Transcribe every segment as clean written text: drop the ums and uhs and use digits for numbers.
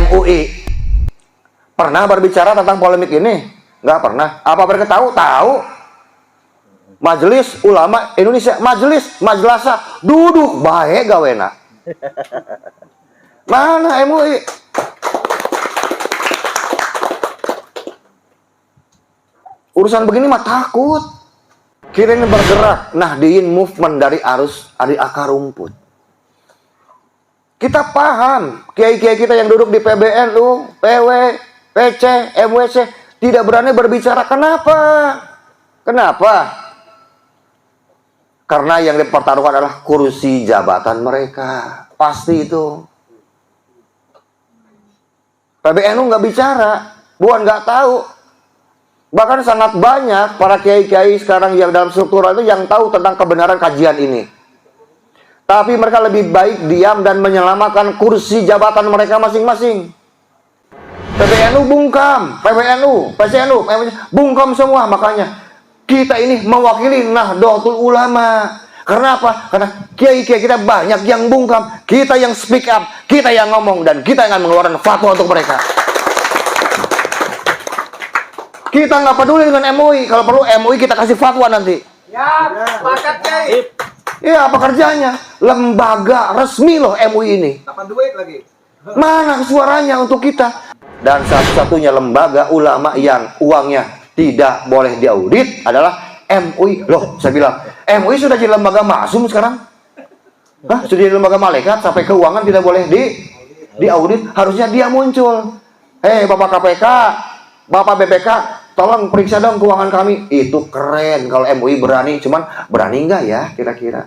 MUI pernah berbicara tentang polemik ini? Nggak pernah. Apa mereka tahu? Tahu. Majelis Ulama Indonesia, Majelasa duduk baik gawena. Mana MUI? Urusan begini mah takut. Kirain bergerak Nahdien movement dari akar rumput. Kita paham, kiai-kiai kita yang duduk di PBNU, PW, PC, MWC tidak berani berbicara. Kenapa? Kenapa? Karena yang dipertaruhkan adalah kursi jabatan mereka. Pasti itu. PBNU nggak bicara, bukan nggak tahu. Bahkan sangat banyak para kiai-kiai sekarang yang dalam struktural itu yang tahu tentang kebenaran kajian ini. Tapi mereka lebih baik diam dan menyelamatkan kursi jabatan mereka masing-masing. PBNU bungkam, PBNU, PCNU, bungkam semua. Makanya kita ini mewakili Nahdlatul Ulama. Karena apa? Karena kiai-kiai kita banyak yang bungkam, kita yang speak up, kita yang ngomong, dan kita yang mengeluarkan fatwa untuk mereka. Kita nggak peduli dengan MUI. Kalau perlu MUI kita kasih fatwa nanti. Ya, sepakat kiai. Iya, apa kerjanya? Lembaga resmi loh MUI ini. Dapat duit lagi. Mana suaranya untuk kita? Dan satu-satunya lembaga ulama yang uangnya tidak boleh diaudit adalah MUI. Loh, saya bilang, MUI sudah jadi lembaga maksum sekarang? Hah? Sudah jadi lembaga malaikat, sampai keuangan tidak boleh diaudit. Harusnya dia muncul. Hei, Bapak KPK, Bapak BPK, tolong periksa dong keuangan kami. Itu keren kalau MUI berani. Cuman berani nggak ya kira-kira?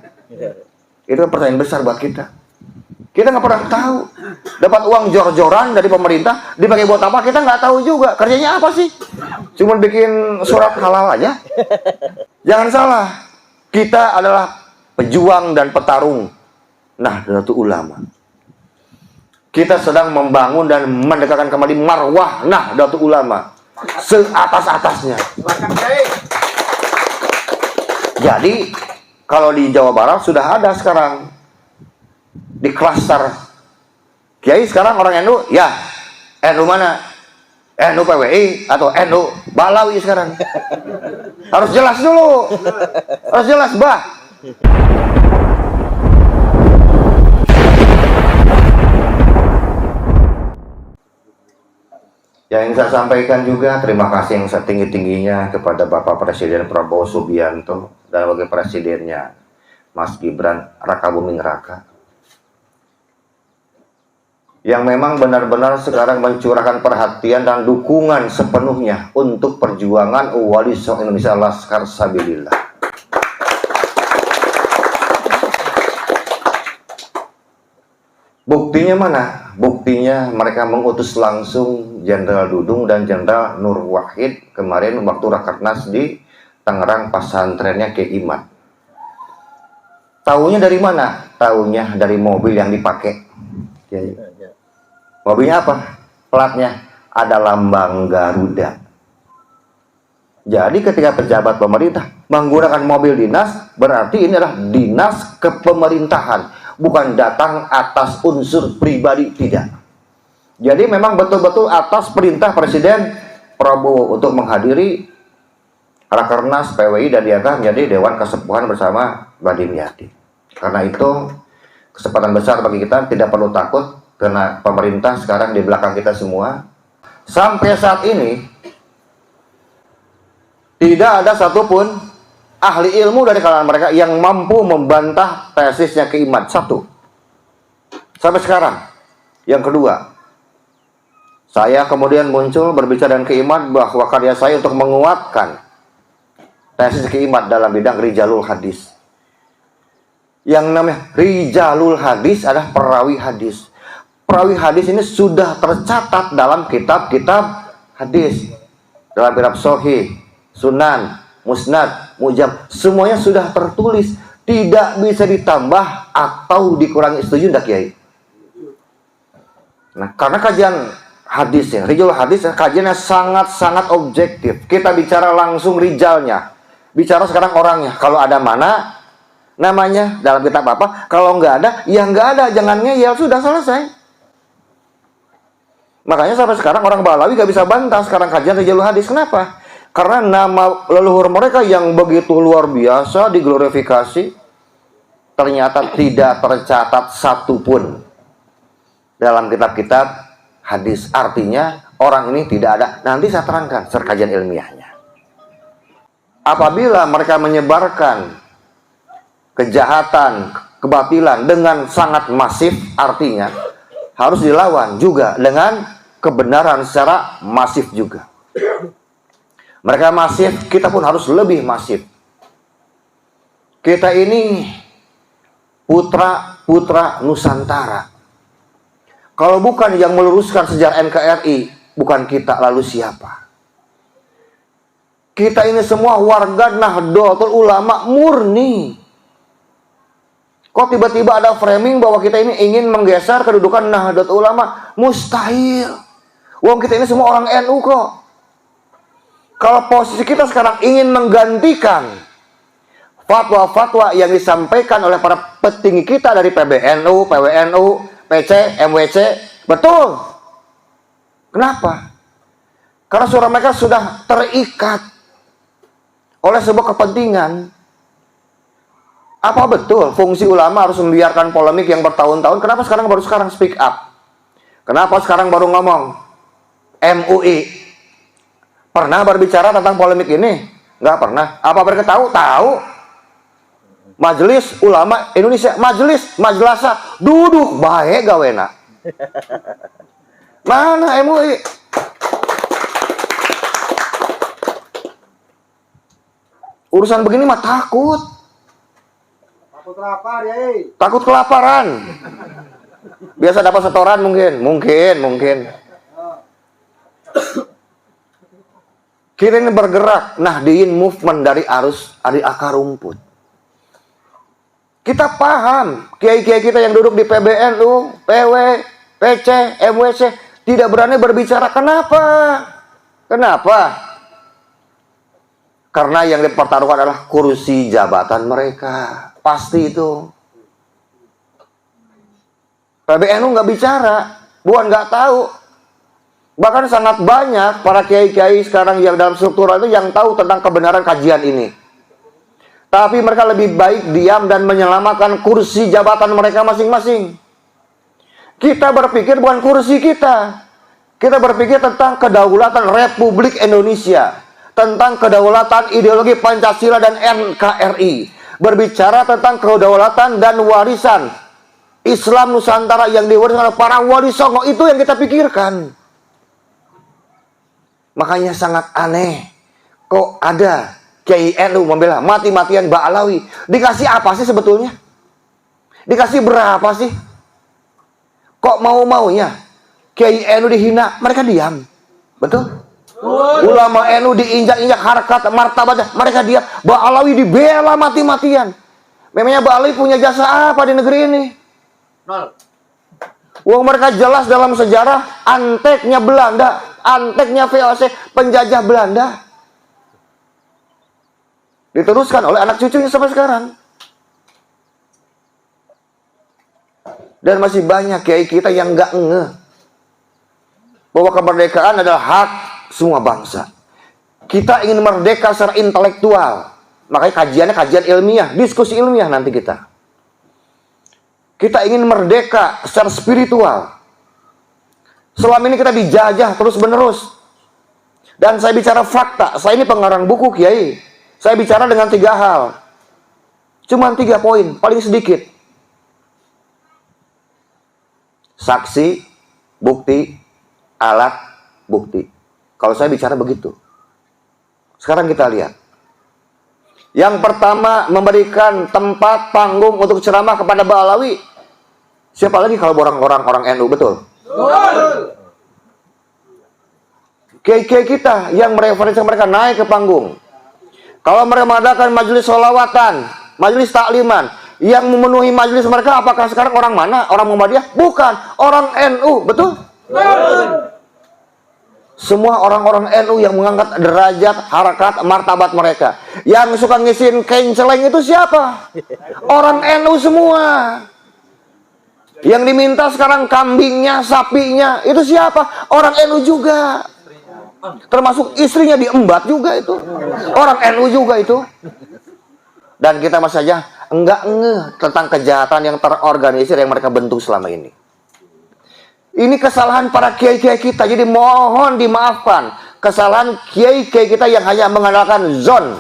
Itu pertanyaan besar buat kita. Kita nggak pernah tahu. Dapat uang jor-joran dari pemerintah, dipakai buat apa? Kita nggak tahu juga. Kerjanya apa sih? Cuman bikin surat halal aja. Jangan salah. Kita adalah pejuang dan petarung Nahdlatul Ulama. Kita sedang membangun dan mendekatkan kembali marwah Nahdlatul Ulama seatas-atasnya. Jadi kalau di Jawa Barat sudah ada sekarang di klaster kiai sekarang orang NU, ya NU mana? NU PWI atau NU Balawi sekarang. Harus jelas dulu. Harus jelas, Bah. Yang ingin saya sampaikan juga, terima kasih yang setinggi-tingginya kepada Bapak Presiden Prabowo Subianto dan Wakil Presidennya Mas Gibran Rakabuming Raka, yang memang benar-benar sekarang mencurahkan perhatian dan dukungan sepenuhnya untuk perjuangan Wali Songo Indonesia Laskar Sabilillah. Buktinya mana? Buktinya mereka mengutus langsung Jenderal Dudung dan Jenderal Nur Wahid kemarin waktu Rakernas di Tangerang, pesantrennya Kiai Imad. Taunya dari mana? Taunya dari mobil yang dipakai. Mobilnya apa? Platnya ada lambang Garuda. Jadi ketika pejabat pemerintah menggunakan mobil dinas, berarti ini adalah dinas kepemerintahan. Bukan datang atas unsur pribadi, tidak. Jadi memang betul-betul atas perintah Presiden Prabowo untuk menghadiri Rakernas PWI dan diangkat menjadi Dewan Kesepuhan bersama Mbak Dimyati. Karena itu kesempatan besar bagi kita, tidak perlu takut karena pemerintah sekarang di belakang kita semua. Sampai saat ini tidak ada satupun ahli ilmu dari kalangan mereka yang mampu membantah tesisnya Kiai Imad. Satu. Sampai sekarang. Yang kedua, saya kemudian muncul berbicara dengan Kiai Imad bahwa karya saya untuk menguatkan tesis Kiai Imad dalam bidang Rijalul Hadis. Yang namanya Rijalul Hadis adalah perawi hadis. Perawi hadis ini sudah tercatat dalam kitab-kitab hadis. Dalam kitab Sahih, Sunan, Musnad, Mujam, semuanya sudah tertulis, tidak bisa ditambah atau dikurangi. Setuju enggak, Kiai? Nah, karena kajian hadis ya, Rijalul Hadis, kajiannya sangat-sangat objektif. Kita bicara langsung rijalnya, bicara sekarang orangnya. Kalau ada mana namanya dalam kitab apa, kalau nggak ada, ya nggak ada, jangan ngeyel, sudah selesai. Makanya sampai sekarang orang Balawi gak bisa bantah sekarang kajian Rijalul Hadis. Kenapa? Karena nama leluhur mereka yang begitu luar biasa diglorifikasi, ternyata tidak tercatat satupun dalam kitab-kitab hadis. Artinya orang ini tidak ada. Nanti saya terangkan kajian ilmiahnya. Apabila mereka menyebarkan kejahatan, kebatilan dengan sangat masif, artinya harus dilawan juga dengan kebenaran secara masif juga. Mereka masif, kita pun harus lebih masif. Kita ini putra-putra Nusantara. Kalau bukan yang meluruskan sejarah NKRI, bukan kita, lalu siapa? Kita ini semua warga Nahdlatul Ulama murni. Kok tiba-tiba ada framing bahwa kita ini ingin menggeser kedudukan Nahdlatul Ulama? Mustahil. Wong kita ini semua orang NU kok. Kalau posisi kita sekarang ingin menggantikan fatwa-fatwa yang disampaikan oleh para petinggi kita dari PBNU, PWNU, PC, MWC, betul. Kenapa? Karena suara mereka sudah terikat oleh sebuah kepentingan. Apa betul fungsi ulama harus membiarkan polemik yang bertahun-tahun? Kenapa baru sekarang speak up? Kenapa sekarang baru ngomong? MUI pernah berbicara tentang polemik ini? Nggak pernah. Apa mereka tahu? Tahu. Majelis Ulama Indonesia, Majelasa, duduk baik gawena. Mana MUI? Urusan begini mah takut. Takut lapar ya. Takut kelaparan. Biasa dapat setoran mungkin. Kita ini bergerak Nahdliyin movement dari akar rumput. Kita paham kiai-kiai kita yang duduk di PBNU, PW, PC, MWC tidak berani berbicara. Kenapa? Karena yang dipertaruhkan adalah kursi jabatan mereka. Pasti itu. PBNU nggak bicara, bukan nggak tahu. Bahkan sangat banyak para kiai-kiai sekarang yang dalam struktural itu yang tahu tentang kebenaran kajian ini. Tapi mereka lebih baik diam dan menyelamatkan kursi jabatan mereka masing-masing. Kita berpikir bukan kursi kita. Kita berpikir tentang kedaulatan Republik Indonesia. Tentang kedaulatan ideologi Pancasila dan NKRI. Berbicara tentang kedaulatan dan warisan Islam Nusantara yang diwariskan oleh para wali songo. Itu yang kita pikirkan. Makanya sangat aneh. Kok ada Kiai NU membela mati-matian Ba'alawi. Dikasih apa sih sebetulnya? Dikasih berapa sih? Kok mau-maunya Kiai NU dihina, mereka diam. Betul? Ulama NU diinjak-injak harkat martabatnya, mereka diam. Ba'alawi dibela mati-matian. Memangnya Ba'alawi punya jasa apa di negeri ini? Nol. Wong mereka jelas dalam sejarah anteknya Belanda, anteknya VOC, penjajah Belanda. Diteruskan oleh anak cucunya sampai sekarang. Dan masih banyak kiai kita yang nggak ngeh bahwa kemerdekaan adalah hak semua bangsa. Kita ingin merdeka secara intelektual. Makanya kajiannya kajian ilmiah, diskusi ilmiah nanti kita. Kita ingin merdeka secara spiritual. Selama ini kita dijajah terus-menerus. Dan saya bicara fakta. Saya ini pengarang buku, Kiai. Saya bicara dengan 3 hal. Cuman 3 poin, paling sedikit. Saksi, bukti, alat, bukti. Kalau saya bicara begitu. Sekarang kita lihat. Yang pertama, memberikan tempat panggung untuk ceramah kepada Ba'alawi. Siapa lagi kalau orang NU, betul? Kiai-kiai kita yang mereferensi mereka naik ke panggung. Kalau mereka mengadakan majelis sholawatan, majelis takliman, yang memenuhi majelis mereka apakah sekarang orang mana? Orang Muhammadiyah? Bukan, orang NU, betul? Semua orang-orang NU yang mengangkat derajat, harakat, martabat mereka. Yang suka ngisiin kenceleng itu siapa? Orang NU semua. Yang diminta sekarang kambingnya, sapinya, itu siapa? Orang NU juga. Termasuk istrinya diembat juga itu. Orang NU juga itu. Dan kita masih saja enggak ngeh tentang kejahatan yang terorganisir yang mereka bentuk selama ini. Ini kesalahan para kiai-kiai kita. Jadi mohon dimaafkan. Kesalahan kiai-kiai kita yang hanya mengandalkan zon.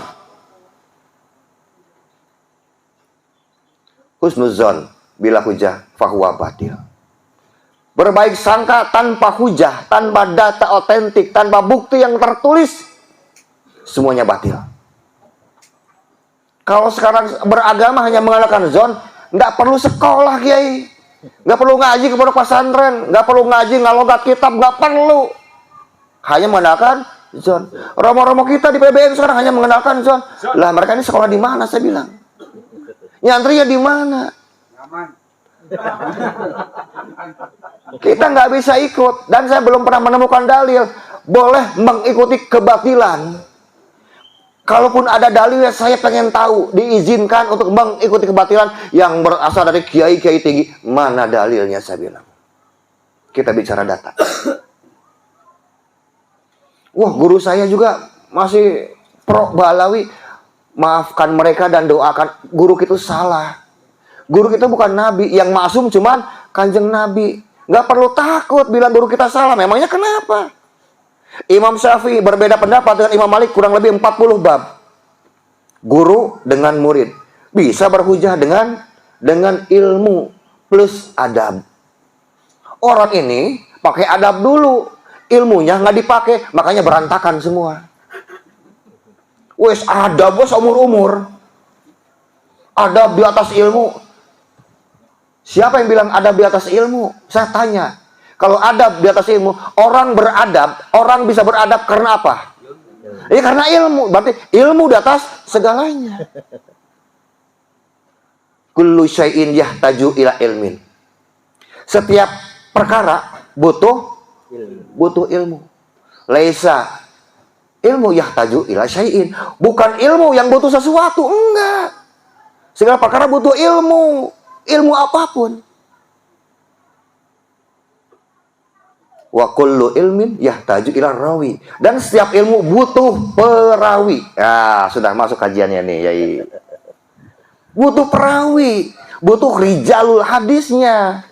Husnuzon bila hujah fahuwa batil. Berbaik sangka tanpa hujah, tanpa data otentik, tanpa bukti yang tertulis, semuanya batil. Kalau sekarang beragama hanya mengandalkan zon, nggak perlu sekolah kiai, nggak perlu ngaji ke pondok pesantren, nggak perlu ngaji ngalogat kitab, nggak perlu. Hanya mengandalkan zon. Romo-romo kita di PBN sekarang hanya mengandalkan zon. Lah mereka ini sekolah di mana saya bilang? Nyantrinya di mana? Kita nggak bisa ikut. Dan saya belum pernah menemukan dalil boleh mengikuti kebatilan. Kalaupun ada dalil, saya pengen tahu diizinkan untuk mengikuti kebatilan yang berasal dari kiai-kiai tinggi. Mana dalilnya saya bilang? Kita bicara data. Wah, guru saya juga masih pro Balawi. Maafkan mereka dan doakan. Guru kita salah. Guru kita bukan nabi. Yang maksum cuman kanjeng nabi. Nggak perlu takut bilang guru kita salah. Memangnya kenapa? Imam Syafi'i berbeda pendapat dengan Imam Malik kurang lebih 40 bab. Guru dengan murid bisa berhujah dengan ilmu plus adab. Orang ini pakai adab dulu, ilmunya nggak dipakai, makanya berantakan semua. Wes adab bos umur-umur. Adab di atas ilmu. Siapa yang bilang adab di atas ilmu? Saya tanya. Kalau adab di atas ilmu, orang beradab, orang bisa beradab karena apa? Ya karena ilmu. Berarti ilmu di atas segalanya. Kullu syai'in yahtaju ila ilmin. Setiap perkara butuh ilmu. Laisa ilmu yahtaju ila syai'in. Bukan ilmu yang butuh sesuatu, enggak. Segala perkara butuh ilmu. Ilmu apapun. Wa kullu ilmin yahtaju ila rawi. Dan setiap ilmu butuh perawi. Ya, sudah masuk kajiannya nih, Yai. Butuh perawi, butuh rijalul hadisnya.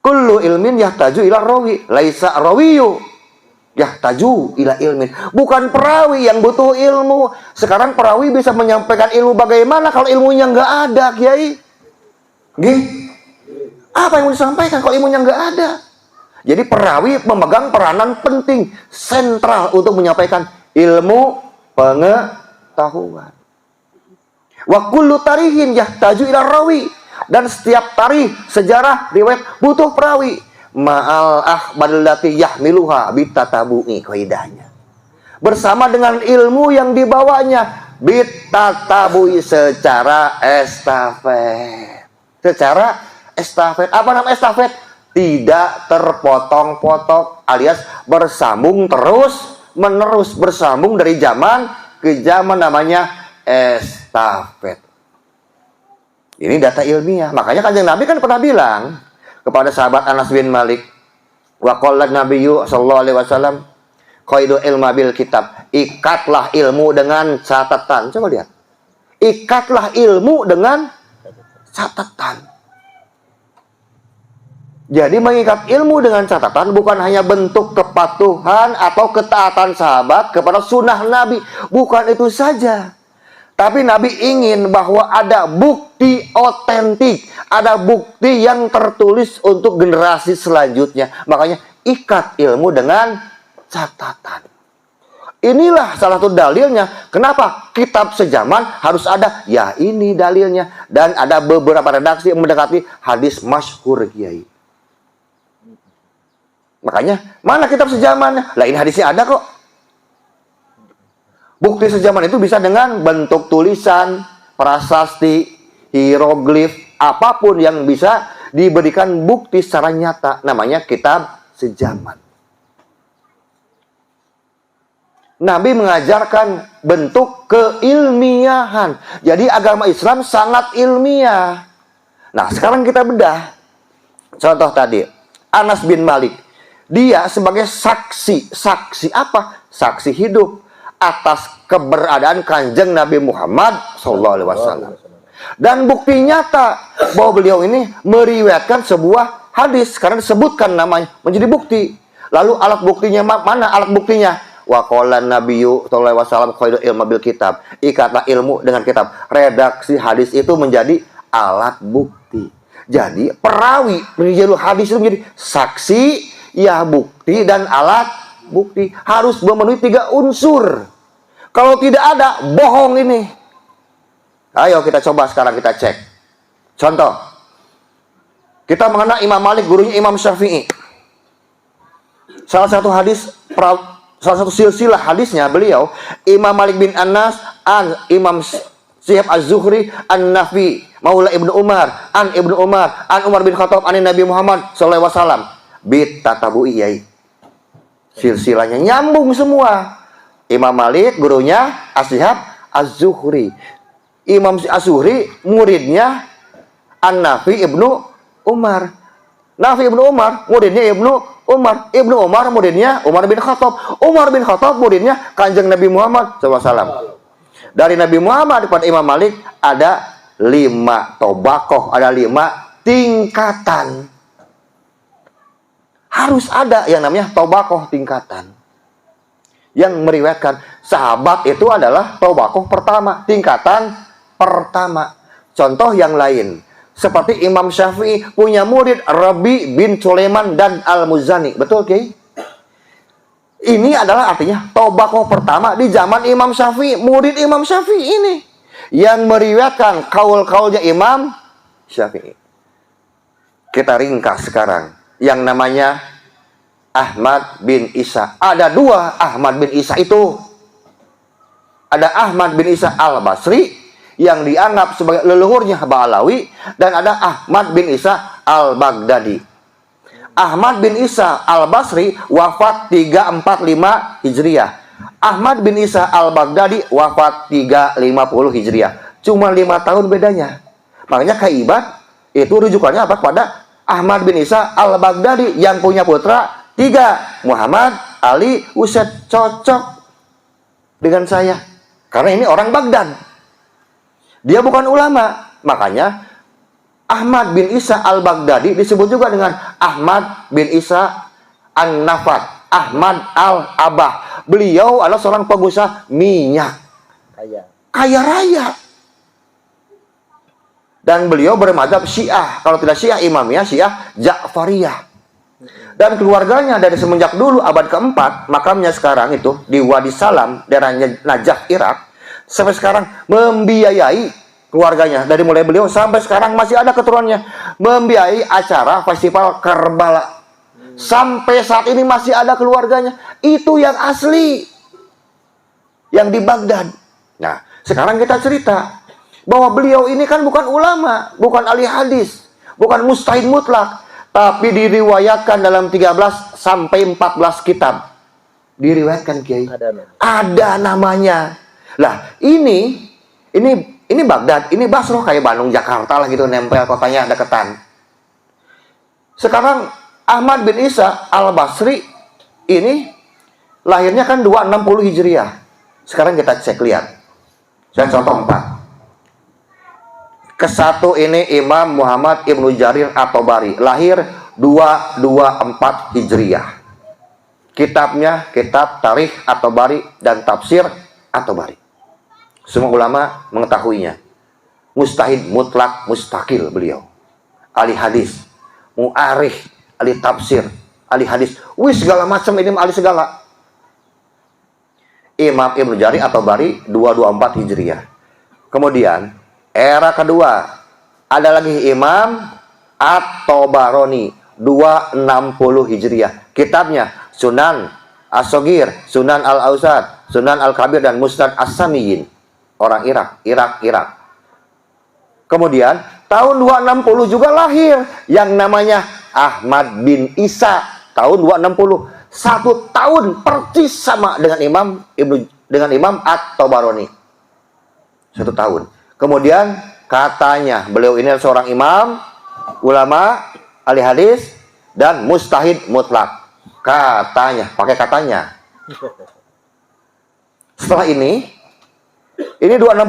Kullu ilmin yahtaju ila rawi, laisa rawiyu yahtaju ila ilmin. Bukan perawi yang butuh ilmu. Sekarang perawi bisa menyampaikan ilmu bagaimana kalau ilmunya nggak ada, Kiai? Gih? Apa yang mau disampaikan kalau ilmunya nggak ada? Jadi perawi memegang peranan penting, sentral untuk menyampaikan ilmu pengetahuan. Wa kullu tarihin yahtaju ila rawi. Dan setiap tarikh, sejarah, riwayat butuh perawi. Ma'al ahbadallati yahmiluha bitatabu'i kaidahnya. Bersama dengan ilmu yang dibawanya bitatabu'i secara estafet. Secara estafet. Apa nama estafet? Tidak terpotong-potong alias bersambung terus menerus, bersambung dari zaman ke zaman, namanya estafet. Ini data ilmiah. Makanya kanjeng Nabi kan pernah bilang kepada sahabat Anas bin Malik, wa qala nabiyyu sallallahu alaihi wasallam, qaidu ilma bil kitab. Ikatlah ilmu dengan catatan. Coba lihat. Ikatlah ilmu dengan catatan. Jadi mengikat ilmu dengan catatan bukan hanya bentuk kepatuhan atau ketaatan sahabat kepada sunnah Nabi. Bukan itu saja. Tapi Nabi ingin bahwa ada bukti otentik. Ada bukti yang tertulis untuk generasi selanjutnya. Makanya ikat ilmu dengan catatan. Inilah salah satu dalilnya. Kenapa kitab sejaman harus ada? Ya ini dalilnya. Dan ada beberapa redaksi yang mendekati hadis masyhur, Kiai. Makanya, mana kitab sejamannya? Lah ini hadisnya ada kok. Bukti sejaman itu bisa dengan bentuk tulisan, prasasti, hieroglif, apapun yang bisa diberikan bukti secara nyata. Namanya kitab sejaman. Nabi mengajarkan bentuk keilmiahan. Jadi agama Islam sangat ilmiah. Nah, sekarang kita bedah. Contoh tadi, Anas bin Malik. Dia sebagai saksi. Saksi apa? Saksi hidup atas keberadaan Kanjeng Nabi Muhammad SAW. Dan bukti nyata bahwa beliau ini meriwayatkan sebuah hadis karena disebutkan namanya menjadi bukti. Lalu alat buktinya mana? Alat buktinya wa qala nabiyyu sallallahu alaihi wasallam khairul ilmu bil kitab. Ikatlah ilmu dengan kitab. Redaksi hadis itu menjadi alat bukti. Jadi perawi rijalul hadis itu menjadi saksi, ya bukti dan alat bukti. Harus memenuhi 3 unsur. Kalau tidak ada, bohong ini. Ayo kita coba sekarang kita cek. Contoh, kita mengenal Imam Malik, gurunya Imam Syafi'i. Salah satu silsilah hadisnya beliau, Imam Malik bin Anas an Imam Syihab Az-Zuhri an Nafi Maula Ibnu Umar an Ibnu Umar an Umar bin Khattab an Nabi Muhammad sallallahu alaihi wasallam bit tatabu'i yai. Silsilahnya nyambung semua. Imam Malik gurunya Syihab Az-Zuhri. Imam Az-Zuhri muridnya An-Nafi Ibnu Umar. Nafi Ibnu Umar muridnya Ibnu Umar. Ibnu Umar muridnya Umar bin Khattab. Umar bin Khattab muridnya Kanjeng Nabi Muhammad SAW. Dari Nabi Muhammad kepada Imam Malik ada 5 tobakoh, ada 5 tingkatan. Harus ada yang namanya tobakoh tingkatan. Yang meriwayatkan sahabat itu adalah tobakoh pertama, tingkatan pertama. Contoh yang lain, seperti Imam Syafi'i punya murid Rabi bin Sulaiman dan Al-Muzani. Betul, Kiai? Ini adalah artinya tobakoh pertama di zaman Imam Syafi'i. Murid Imam Syafi'i ini yang meriwayatkan kaul-kaulnya Imam Syafi'i. Kita ringkas sekarang. Yang namanya Ahmad bin Isa. Ada 2 Ahmad bin Isa itu. Ada Ahmad bin Isa Al-Basri yang dianggap sebagai leluhurnya Ba'alawi, dan ada Ahmad bin Isa Al-Baghdadi. Ahmad bin Isa Al-Basri wafat 345 Hijriah. Ahmad bin Isa Al-Baghdadi wafat 350 Hijriah. Cuma 5 tahun bedanya. Makanya Kaibat itu rujukannya apa? Kepada Ahmad bin Isa Al-Baghdadi yang punya putra 3, Muhammad, Ali, Usaid. Cocok dengan saya karena ini orang Baghdad. Dia bukan ulama. Makanya Ahmad bin Isa Al-Baghdadi disebut juga dengan Ahmad bin Isa An-Nafat, Ahmad Al-Abah. Beliau adalah seorang pengusaha minyak. Kaya raya. Dan beliau bermadzhab Syiah. Kalau tidak Syiah Imamiyah, Syiah Ja'fariyah. Dan keluarganya dari semenjak dulu abad keempat, makamnya sekarang itu di Wadi Salam, daerah Najaf, Irak, sampai sekarang membiayai keluarganya. Dari mulai beliau sampai sekarang masih ada keturunannya membiayai acara festival Karbala. Sampai saat ini masih ada keluarganya. Itu yang asli, yang di Baghdad. Nah, sekarang kita cerita bahwa beliau ini kan bukan ulama, bukan ahli hadis, bukan mustahid mutlak, tapi diriwayatkan dalam 13 sampai 14 kitab. Diriwayatkan, Kiai. Ada namanya. Lah, ini Baghdad, ini Basro, kayak Bandung, Jakarta lah gitu, nempel kotanya deketan. Sekarang Ahmad bin Isa Al-Basri ini lahirnya kan 260 Hijriah. Sekarang kita cek lihat. Saya contoh 4. Kesatu ini Imam Muhammad Ibnu Jarir At-Tabari, lahir 224 Hijriah. Kitabnya kitab Tarikh At-Tabari dan Tafsir At-Tabari. Semua ulama mengetahuinya. Mustahid mutlak mustakil beliau. Ahli hadis, mu'arikh, ahli tafsir, ahli hadis. Wih, segala macam ini ahli segala. Imam Ibnu Jarir At-Tabari 224 Hijriah. Kemudian era kedua ada lagi Imam At-Tabarani 260 Hijriah. Kitabnya Sunan As-Shogir, Sunan Al-Ausat, Sunan Al-Kabir, dan Musnad As-Samiyin. Orang Irak. Kemudian tahun 260 juga lahir yang namanya Ahmad bin Isa, tahun 260. 1 tahun persis sama dengan Imam At-Tabarani. 1 tahun. Kemudian Katanya, beliau ini seorang imam, ulama, ahli hadis, dan mustahid mutlak. Katanya, pakai katanya. Setelah ini 260.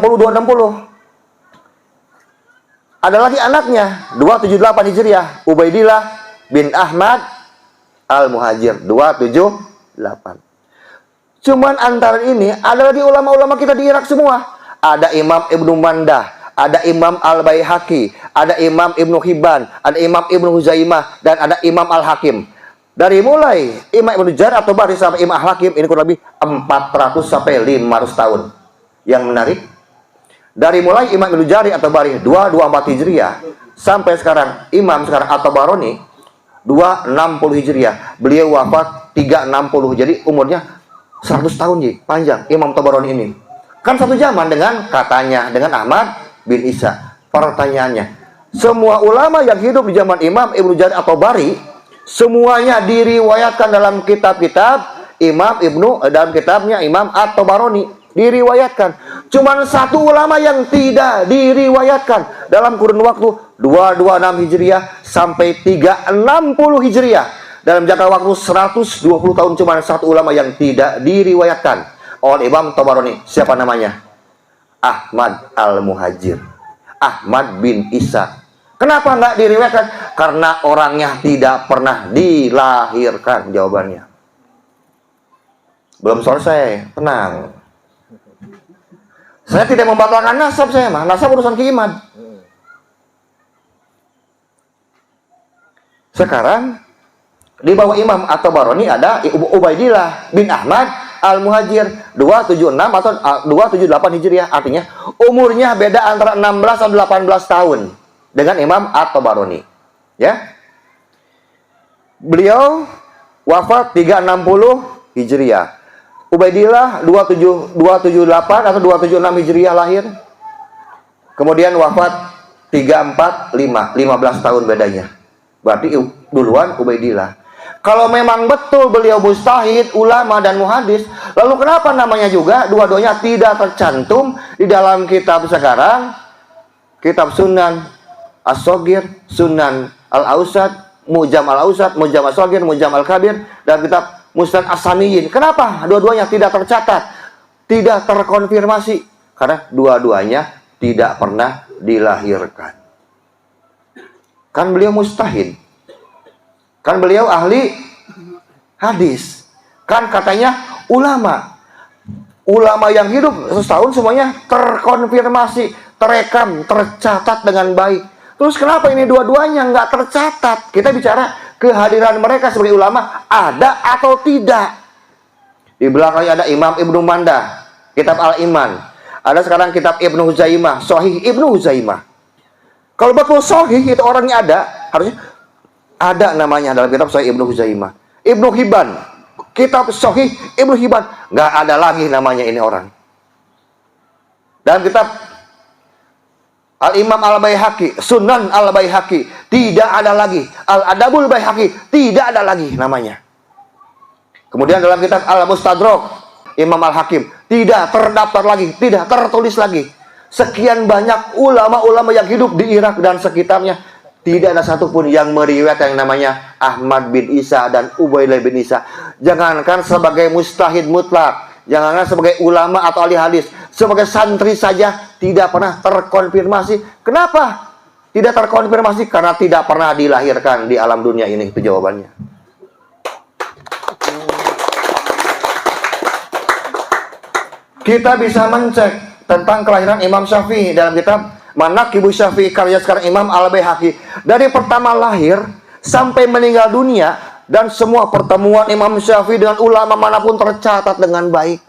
Ada lagi anaknya, 278 Hijriah, Ubaidillah bin Ahmad Al-Muhajir, 278. Cuman antara ini ada lagi ulama-ulama kita di Irak semua. Ada Imam Ibnu Mandah, ada Imam Al-Baihaqi, ada Imam Ibnu Hibban, ada Imam Ibnu Huzaimah, dan ada Imam Al-Hakim. Dari mulai Imam Ibnu Jar atau Bahri sampai Imam Al-Hakim, ini kurang lebih 400 sampai 500 tahun. Yang menarik, dari mulai Imam Ibnu Jari atau Bahri 224 Hijriah sampai sekarang Imam sekarang atau Baroni 260 Hijriah. Beliau wafat 360. Jadi umurnya 100 tahun panjang Imam Tabarani ini. Kan satu zaman dengan katanya dengan Ahmad bin Isa. Pertanyaannya, semua ulama yang hidup di zaman Imam Ibnu Jari atau Bari semuanya diriwayatkan dalam kitab-kitab Imam Ibnu dalam kitabnya Imam At-Tabarani diriwayatkan. Cuman satu ulama yang tidak diriwayatkan dalam kurun waktu 226 Hijriah sampai 360 Hijriah. Dalam jangka waktu 120 tahun cuma satu ulama yang tidak diriwayatkan oleh Imam Tabarani. Siapa namanya? Ahmad Al-Muhajir. Ahmad bin Isa. Kenapa nggak diriwayatkan? Karena orangnya tidak pernah dilahirkan. Jawabannya. Belum selesai. Tenang. Saya tidak membatalkan nasab saya mah. Nasab urusan kiiman. Sekarang di bawah Imam At-Tabarani ada Ubaidillah bin Ahmad Al-Muhajir 276 atau 278 Hijriah. Artinya umurnya beda antara 16 atau 18 tahun dengan Imam At-Tabarani. Ya. Beliau wafat 360 Hijriah. Ubaidillah 278 atau 276 Hijriah lahir. Kemudian wafat 345, 15 tahun bedanya. Berarti duluan Ubaidillah. Kalau memang betul beliau mustahid, ulama dan muhadis, lalu kenapa namanya juga dua-duanya tidak tercantum di dalam kitab sekarang? Kitab Sunan As-Shogir, Sunan Al-Ausat, Mujam Al-Ausat, Mujam As-Shogir, Mujam Al-Kabir, dan kitab Musnad As-Samiyin. Kenapa dua-duanya tidak tercatat, tidak terkonfirmasi? Karena dua-duanya tidak pernah dilahirkan. Kan beliau mustahid. Kan beliau ahli hadis. Kan katanya ulama. Ulama yang hidup setahun semuanya terkonfirmasi, terekam, tercatat dengan baik. Terus kenapa ini dua-duanya nggak tercatat? Kita bicara kehadiran mereka sebagai ulama ada atau tidak. Di belakangnya ada Imam Ibnu Mandah, kitab Al-Iman. Ada sekarang kitab Ibnu Huzaimah, Sahih Ibnu Huzaimah. Kalau betul Sahih itu orangnya ada, harusnya ada namanya dalam kitab Sahih Ibnu Huzaimah. Ibnu Hibban, kitab Sahih Ibnu Hibban, nggak ada lagi namanya ini orang. Dalam kitab Al-Imam Al-Baihaqi, Sunan Al-Baihaqi, tidak ada lagi. Al-Adabul Baihaqi, tidak ada lagi namanya. Kemudian dalam kitab Al-Mustadrak, Imam Al-Hakim, tidak terdaftar lagi, tidak tertulis lagi. Sekian banyak ulama-ulama yang hidup di Irak dan sekitarnya, tidak ada satupun yang meriwayatkan yang namanya Ahmad bin Isa dan Ubaidillah bin Isa. Jangankan sebagai mustahid mutlak, jangankan sebagai ulama atau ahli hadis, sebagai santri saja tidak pernah terkonfirmasi. Kenapa tidak terkonfirmasi? Karena tidak pernah dilahirkan di alam dunia ini. Itu jawabannya. Kita bisa mencek tentang kelahiran Imam Syafi'i dalam kitab Manaqibu Syafi'i karya sekarang Imam Al-Baihaqi. Dari pertama lahir sampai meninggal dunia, dan semua pertemuan Imam Syafi'i dengan ulama manapun tercatat dengan baik.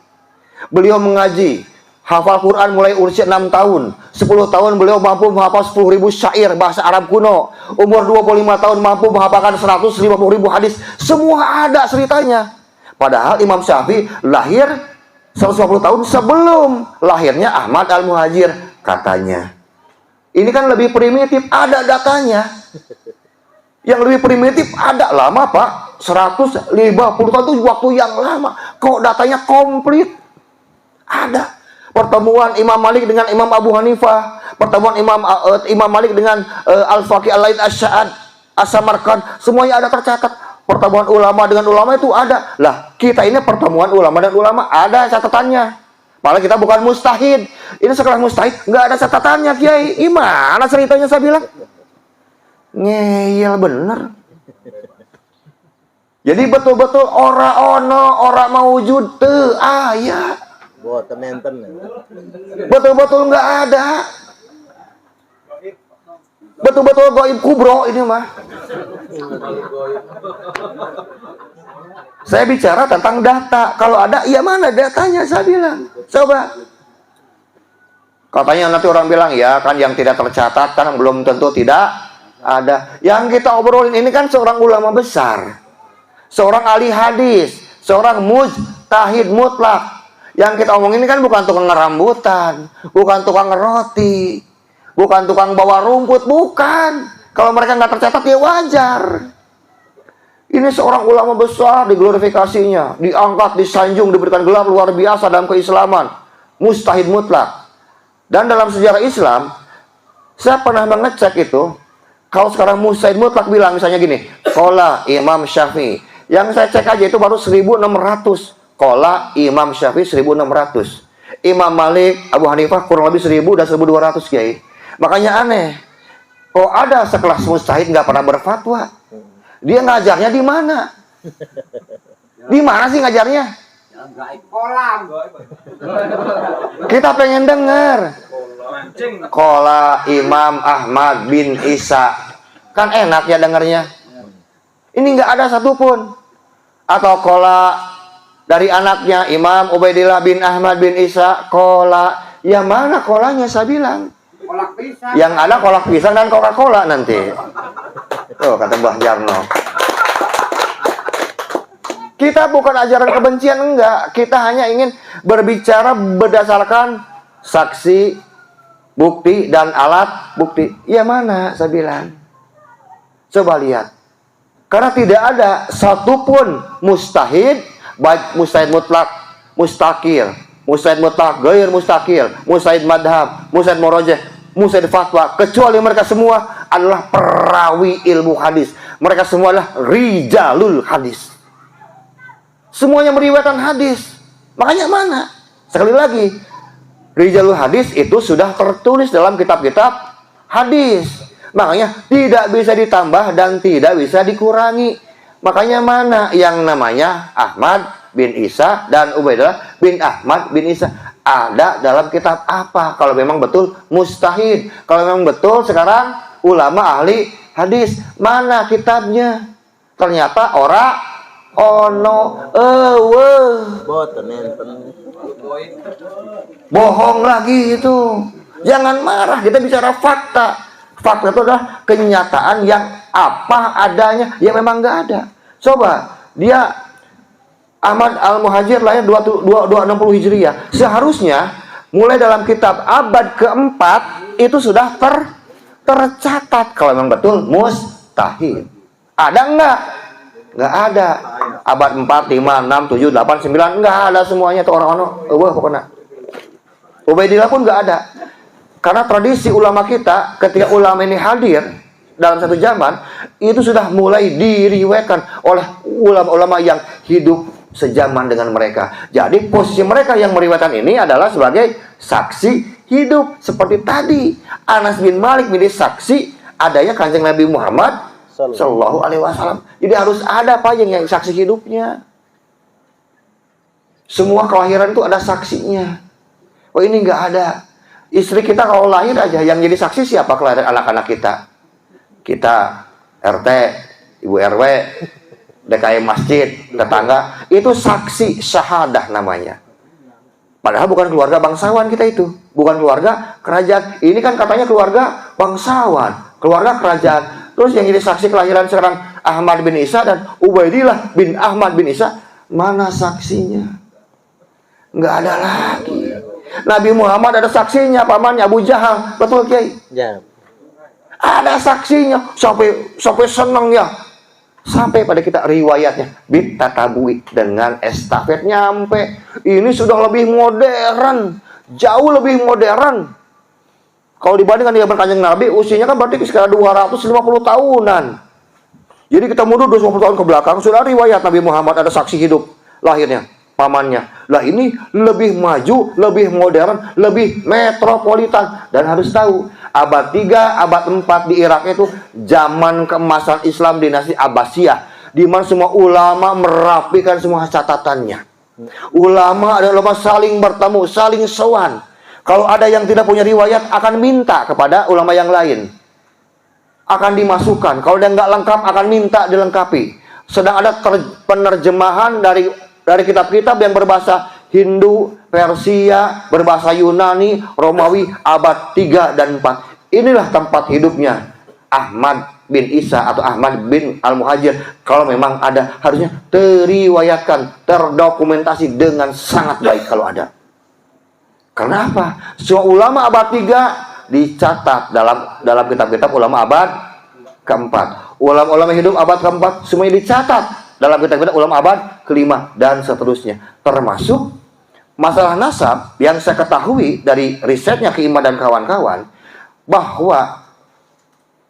Beliau mengaji, hafal Quran mulai usia 6 tahun. 10 tahun beliau mampu menghafal 10.000 syair bahasa Arab kuno. Umur 25 tahun mampu menghafalkan 150.000 hadis. Semua ada ceritanya. Padahal Imam Syafi'i lahir 150 tahun sebelum lahirnya Ahmad Al-Muhajir katanya. Ini kan lebih primitif, ada datanya. Yang lebih primitif ada lama Pak, 150 tahun itu waktu yang lama. Kok datanya komplit? Ada. pertemuan Imam Malik dengan Imam Abu Hanifah, pertemuan Imam Malik dengan Al-Faqih Al-Laits Asy-Sya'ad As-Samarqand, semuanya ada tercatat. Pertemuan ulama dengan ulama itu ada. Lah, kita ini pertemuan ulama dan ulama ada catatannya. Malah kita bukan mustahid. Ini sekelas mustahid, nggak ada catatannya, Kiai. Gimana ceritanya saya bilang? Ngeyel bener. Jadi betul-betul ora ono, ora maujud teu aya. Boten enten. Betul-betul nggak ada. Betul-betul gaib kubro ini mah. Saya bicara tentang data. Kalau ada, iya mana datanya saya bilang. Coba. Katanya nanti orang bilang, ya kan yang tidak tercatat kan belum tentu tidak ada. Yang kita obrolin ini kan seorang ulama besar. Seorang ahli hadis. Seorang mujtahid mutlak. Yang kita omongin ini kan bukan tukang ngerambutan. Bukan tukang ngeroti. Bukan tukang bawa rumput. Bukan. Kalau mereka nggak tercatat ya wajar. Ini seorang ulama besar, diglorifikasinya, diangkat, disanjung, diberikan gelar luar biasa dalam keislaman. Mustahid mutlak. Dan dalam sejarah Islam, saya pernah mengecek itu, kalau sekarang mustahid mutlak bilang misalnya gini, qala Imam Syafi'i. Yang saya cek aja itu baru 1600. Qala Imam Syafi'i 1600. Imam Malik, Abu Hanifah kurang lebih 1000 dan 1200, Kiai. Makanya aneh. Kok ada sekelas mustahid nggak pernah berfatwa? Dia ngajarnya di mana? Di mana sih ngajarnya? Kolam. Kita pengen dengar. Qala Imam Ahmad bin Isa. Kan enak ya dengarnya. Ini nggak ada satupun. Atau qala dari anaknya Imam Ubaidillah bin Ahmad bin Isa. Qala. Ya mana kolanya saya bilang? Kolak pisang. Yang ada kolak pisang dan Coca-Cola nanti. Tuh kata Mbah Jarno. Kita bukan ajaran kebencian, enggak. Kita hanya ingin berbicara berdasarkan saksi, bukti, dan alat bukti. Ya mana saya bilang. Coba lihat. Karena tidak ada satupun mustahid, baik mustahid mutlak, mustakil, mustahid mutlak, gair mustakil, mustahid madhab, mustahid morojeh, mustahid fatwa, kecuali mereka semua adalah perawi ilmu hadis. Mereka semua adalah rijalul hadis. Semuanya meriwayatkan hadis. Makanya mana? Sekali lagi, rijalul hadis itu sudah tertulis dalam kitab-kitab hadis. Makanya tidak bisa ditambah dan tidak bisa dikurangi. Makanya mana yang namanya Ahmad bin Isa dan Ubaidillah bin Ahmad bin Isa ada dalam kitab apa? Kalau memang betul mustahid. Kalau memang betul sekarang ulama ahli hadis, mana kitabnya? Ternyata ono Boten enten. bohong lagi itu. Jangan marah, kita bicara fakta. Fakta itu adalah kenyataan yang apa adanya, yang memang nggak ada. Coba, dia Ahmad Al-Muhajir lahir 260 Hijriah. Seharusnya mulai dalam kitab abad keempat itu sudah tercatat kalau memang betul mustahid. Ada enggak? Enggak ada. Abad 4, 5, 6, 7, 8, 9 enggak ada semuanya itu orang-orang. Pokoknya. Ubaidillah pun enggak ada. Karena tradisi ulama kita ketika ulama ini hadir dalam satu zaman itu sudah mulai diriwayatkan oleh ulama-ulama yang hidup sejaman dengan mereka. Jadi posisi mereka yang meriwayatkan ini adalah sebagai saksi hidup. Seperti tadi Anas bin Malik menjadi saksi adanya Kanjeng Nabi Muhammad Sallallahu Alaihi Wasallam. Jadi harus ada apa yang saksi hidupnya. Semua kelahiran itu ada saksinya. Oh ini nggak ada. Istri kita kalau lahir aja yang jadi saksi siapa kelahiran anak-anak kita? Kita RT, Ibu RW, DKM masjid, tetangga, itu saksi syahadah namanya. Padahal bukan keluarga bangsawan kita itu, bukan keluarga kerajaan. Ini kan katanya keluarga bangsawan, keluarga kerajaan. Terus yang jadi saksi kelahiran sekarang Ahmad bin Isa dan Ubaidillah bin Ahmad bin Isa, mana saksinya? Nggak ada lagi. Nabi Muhammad ada saksinya, pamannya Abu Jahal, betul Kiai? Ya. Ada saksinya, sampai senang ya. Sampai pada kita riwayatnya bit tatabui dengan estafet nyampe. Ini sudah lebih modern. jauh lebih modern. Kalau dibandingkan dengan Kanjeng Nabi, usianya kan berarti sekitar 250 tahunan. Jadi kita mundur 250 tahun ke belakang, sudah riwayat Nabi Muhammad ada saksi hidup lahirnya, pamannya. Lah ini lebih maju, lebih modern, lebih metropolitan. Dan harus tahu, abad 3, abad 4 di Irak itu zaman keemasan Islam dinasti Abbasiyah, di mana semua ulama merapikan semua catatannya. Ulama adalah ulama saling bertemu, saling sowan. Kalau ada yang tidak punya riwayat, akan minta kepada ulama yang lain, akan dimasukkan. Kalau dia nggak lengkap, akan minta dilengkapi. Sedang ada penerjemahan dari kitab-kitab yang berbahasa Hindu, Persia, berbahasa Yunani, Romawi, abad 3 dan 4. Inilah tempat hidupnya Ahmad bin Isa atau Ahmad bin Al-Muhajir. Kalau memang ada, harusnya teriwayatkan, terdokumentasi dengan sangat baik kalau ada. Karena apa? Semua ulama abad 3 dicatat dalam kitab-kitab ulama abad keempat. Ulama-ulama hidup abad keempat semuanya dicatat dalam kitab-kitab ulama abad kelima dan seterusnya. Termasuk masalah nasab yang saya ketahui dari risetnya Kiima dan kawan-kawan, bahwa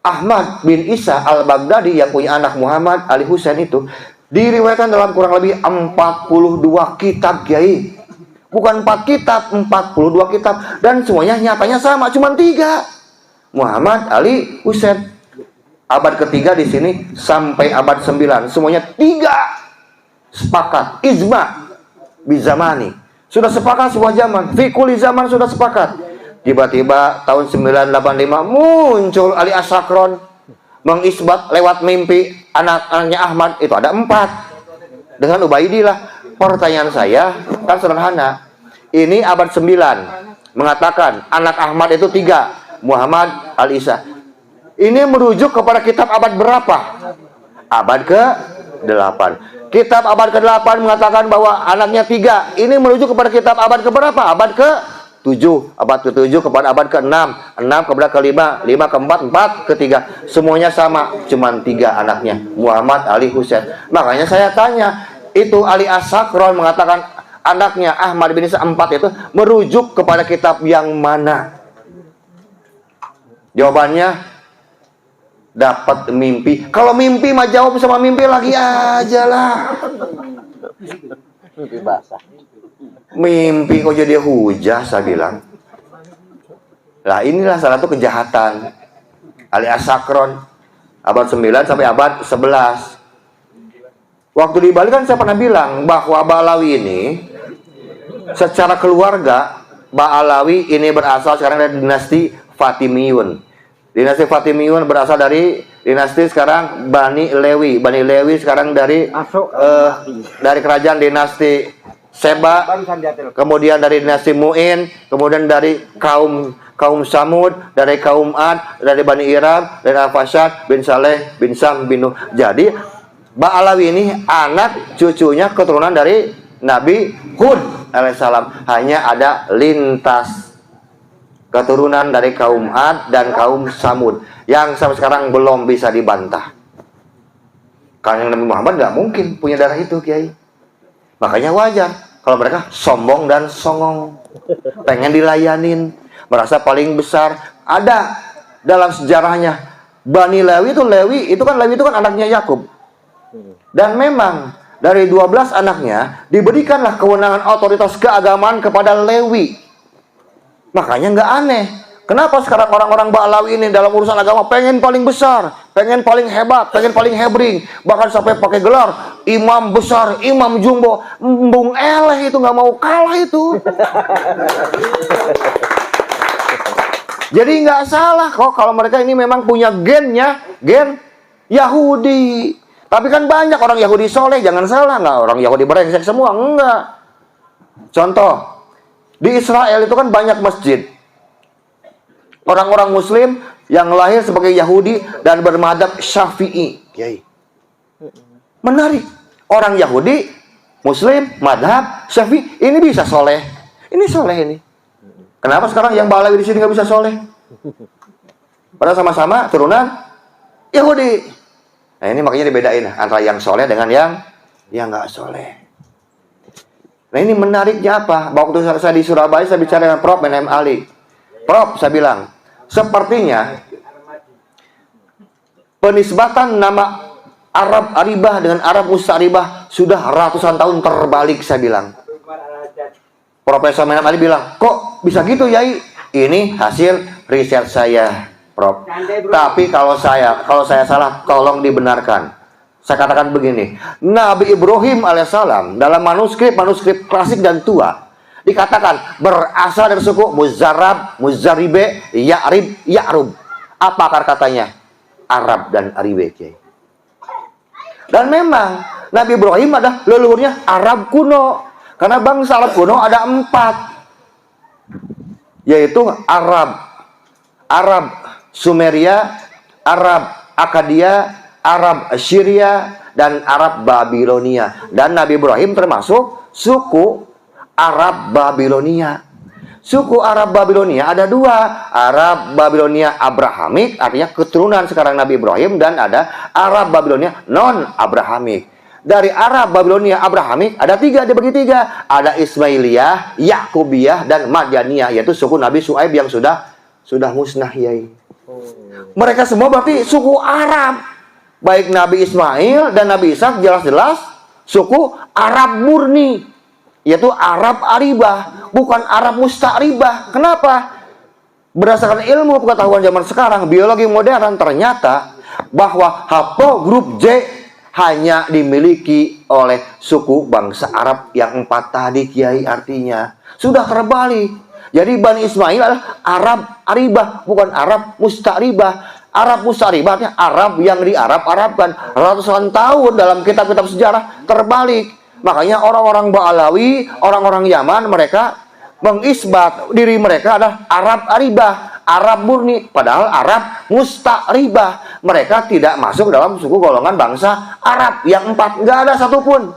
Ahmad bin Isa al-Baghdadi yang punya anak Muhammad Ali Husain itu diriwayatkan dalam kurang lebih 42 kitab, Kiai. Bukan 4 kitab, 42 kitab. Dan semuanya nyatanya sama, cuma 3. Muhammad Ali Husain. Abad ketiga di sini sampai abad 9. Semuanya 3 sepakat. Ijma bizamani. Sudah sepakat sebuah zaman. Fikuli zaman sudah sepakat. Tiba-tiba tahun 985 muncul Ali As-Sakron mengisbat lewat mimpi anak-anaknya Ahmad. Itu ada 4 dengan Ubaidillah. Pertanyaan saya kan sederhana. Ini abad 9 mengatakan anak Ahmad itu 3, Muhammad Al-Isa. Ini merujuk kepada kitab abad berapa? Abad ke-8. Kitab abad ke-8 mengatakan bahwa anaknya 3. Ini merujuk kepada kitab abad ke-berapa? Abad ke-7. Abad ke-7 kepada abad ke-6. 6 kepada ke-5. 5 ke-4. 4 ke-3. Semuanya sama. Cuman 3 anaknya. Muhammad Ali Husain. Makanya saya tanya, itu Ali As-Sakron mengatakan anaknya Ahmad bin Isa 4 itu merujuk kepada kitab yang mana? Jawabannya dapat mimpi. Kalau mimpi mah jawab sama mimpi lagi aja lah. Mimpi basah. Mimpi kok jadi hujah, saya bilang. Lah inilah salah satu kejahatan Ali As-Sakron abad 9 sampai abad 11. Waktu di Bali kan saya pernah bilang bahwa Ba'alawi ini secara keluarga, Ba'alawi ini berasal sekarang dari dinasti Fatimiyun. Dinasti Fatimiyun berasal dari dinasti sekarang Bani Lewi. Bani Lewi sekarang dari kerajaan dinasti Seba, kemudian dari dinasti Mu'in, kemudian dari kaum Samud, dari kaum Ad, dari Bani Iram, dari Al-Fashad bin Saleh bin Sam bin Nuh. Jadi Ba'alawi ini anak cucunya keturunan dari Nabi Hud alaihissalam. Hanya ada lintas keturunan dari kaum Ad dan kaum Samud yang sampai sekarang belum bisa dibantah. Karena Nabi Muhammad nggak mungkin punya darah itu, Kiai. Makanya wajar kalau mereka sombong dan songong, pengen dilayanin, merasa paling besar. Ada dalam sejarahnya Bani Lewi itu kan anaknya Yakub. Dan memang dari 12 anaknya diberikanlah kewenangan otoritas keagamaan kepada Lewi. Makanya nggak aneh kenapa sekarang orang-orang Ba'alawi ini dalam urusan agama pengen paling besar, pengen paling hebat, pengen paling hebring, bahkan sampai pakai gelar imam besar, imam jumbo. Embung eleh itu nggak mau kalah itu. Jadi nggak salah kok kalau mereka ini memang punya gen Yahudi. Tapi kan banyak orang Yahudi soleh, jangan salah, nggak orang Yahudi brengsek semua, enggak. Contoh, di Israel itu kan banyak masjid. Orang-orang Muslim yang lahir sebagai Yahudi dan bermadhab Syafi'i. Menarik. Orang Yahudi, Muslim, madhab Syafi'i, ini bisa soleh. Ini soleh ini. Kenapa sekarang yang Ba'alawi di sini nggak bisa soleh? Padahal sama-sama turunan Yahudi. Nah ini makanya dibedain antara yang soleh dengan yang nggak soleh. Nah ini menariknya apa? Waktu saya di Surabaya, saya bicara dengan Prof. M. Ali. Prof, saya bilang, sepertinya penisbatan nama Arab Aribah dengan Arab Musta'ribah sudah ratusan tahun terbalik, saya bilang. Profesor M. Ali bilang, kok bisa gitu Yai? Ini hasil riset saya, Prof. Tapi kalau saya salah, tolong dibenarkan. Saya katakan begini, Nabi Ibrahim alaihissalam dalam manuskrip klasik dan tua dikatakan berasal dari suku Muzarab, Muzaribe, Ya'rib, Ya'rub. Apa akar katanya? Arab dan Aribe. Dan memang Nabi Ibrahim adalah leluhurnya Arab kuno, karena bangsa Arab kuno ada 4, yaitu Arab Sumeria, Arab Akadia, Arab Syria, dan Arab Babilonia. Dan Nabi Ibrahim termasuk suku Arab Babilonia. Suku Arab Babilonia ada 2. Arab Babilonia Abrahamik, artinya keturunan sekarang Nabi Ibrahim, dan ada Arab Babilonia non-Abrahamik. Dari Arab Babilonia Abrahamik ada 3, dibagi 3. Ada Ismailiyah, Yakubiyah, dan Madyaniyah, yaitu suku Nabi Syuaib yang sudah musnah, Yai. Mereka semua berarti suku Arab. Baik Nabi Ismail dan Nabi Ishak jelas-jelas suku Arab murni, yaitu Arab Aribah, bukan Arab Musta'ribah. Kenapa? Berdasarkan ilmu pengetahuan zaman sekarang, biologi modern, ternyata bahwa haplogrup J hanya dimiliki oleh suku bangsa Arab yang 4 tadi, Kiai. Artinya sudah terbalik. Jadi Bani Ismail adalah Arab Aribah, bukan Arab Musta'ribah. Arab Musta'ribah artinya Arab yang di-Arab-Arabkan. Ratusan tahun dalam kitab-kitab sejarah terbalik. Makanya orang-orang Ba'alawi, orang-orang Yaman, mereka mengisbat diri mereka adalah Arab Aribah, Arab murni, padahal Arab Musta'ribah. Mereka tidak masuk dalam suku golongan bangsa Arab yang 4, nggak ada satupun.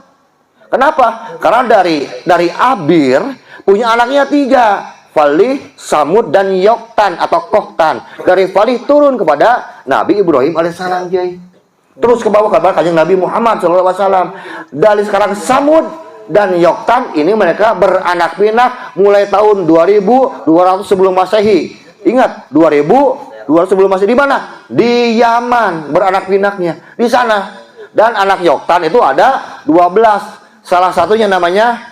Kenapa? Karena dari Abir punya anaknya 3, Falih, Samud, dan Yoktan atau Kohtan. Dari Falih turun kepada Nabi Ibrahim alaihissalam, Jai. Terus ke bawah kabar kanjeng Nabi Muhammad SAW. Dari sekarang Samud dan Yoktan ini mereka beranak pinak mulai tahun 2200 sebelum Masehi. Ingat, 2200 sebelum Masehi di mana? Di Yaman beranak pinaknya. Di sana. Dan anak Yoktan itu ada 12. Salah satunya namanya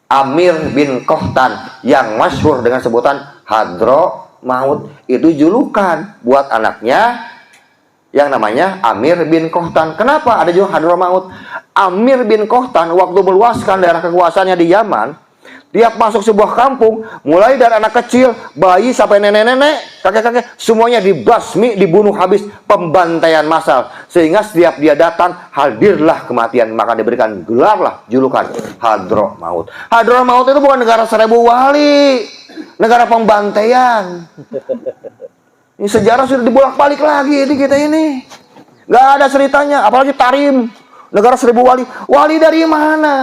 Amir bin Kohtan yang masyhur dengan sebutan Hadromaut. Itu julukan buat anaknya yang namanya Amir bin Kohtan. Kenapa ada julukan Hadromaut? Amir bin Kohtan waktu meluaskan daerah kekuasaannya di Yaman, tiap masuk sebuah kampung, mulai dari anak kecil, bayi sampai nenek-nenek, kakek-kakek, semuanya dibasmi, dibunuh habis, pembantaian massal. Sehingga setiap dia datang, hadirlah kematian. Maka diberikan gelarlah julukan Hadromaut. Hadromaut itu bukan negara 1000 wali, negara pembantaian. Ini sejarah sudah dibolak-balik lagi di kita ini. Gak ada ceritanya, apalagi Tarim, negara 1000 wali. Wali dari mana?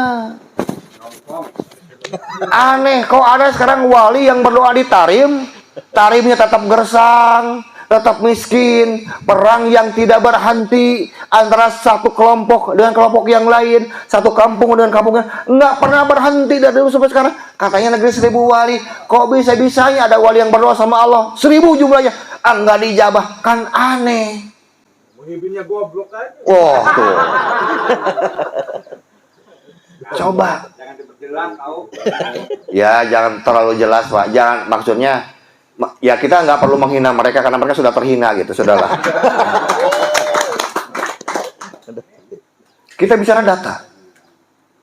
Aneh, kok ada sekarang wali yang berdoa di Tarim, Tarimnya tetap gersang, tetap miskin, perang yang tidak berhenti antara satu kelompok dengan kelompok yang lain, satu kampung dengan kampungnya, nggak pernah berhenti dari dulu sampai sekarang. Katanya negeri 1000 wali, kok bisa-bisanya ada wali yang berdoa sama Allah 1000 jumlahnya, nggak dijabah, kan aneh. Muhibinnya goblok aja. Wah, tuh. Coba. Jangan diperjelas tahu. Ya, jangan terlalu jelas, Pak. Jangan, maksudnya ya kita nggak perlu menghina mereka karena mereka sudah terhina gitu, sudahlah. Kita bicara data.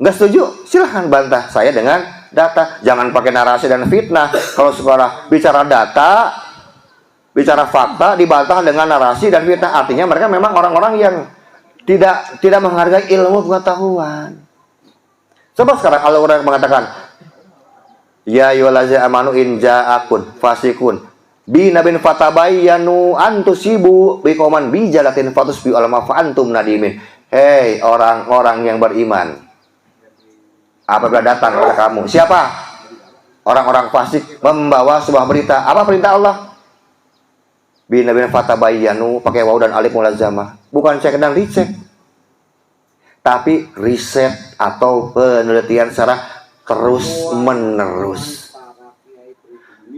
Nggak setuju? Silahkan bantah saya dengan data. Jangan pakai narasi dan fitnah. Kalau sekolah bicara data, bicara fakta, dibantah dengan narasi dan fitnah. Artinya mereka memang orang-orang yang tidak menghargai ilmu pengetahuan. Coba sekarang Allah mengatakan, ya ayyuhallazina amanu in ja'akum fasikun bi nabin fatabayyanu an tusibu biqauman bijalatin fatusbihu alama fa antum nadimin. Hei orang-orang yang beriman, apabila datang kepada kamu siapa? Orang-orang fasik membawa sebuah berita. Apa perintah Allah? Bi nabin fatabayyanu, pakai waw dan alif mulazamah. Bukan cek dan dicek. tapi riset atau penelitian secara terus-menerus.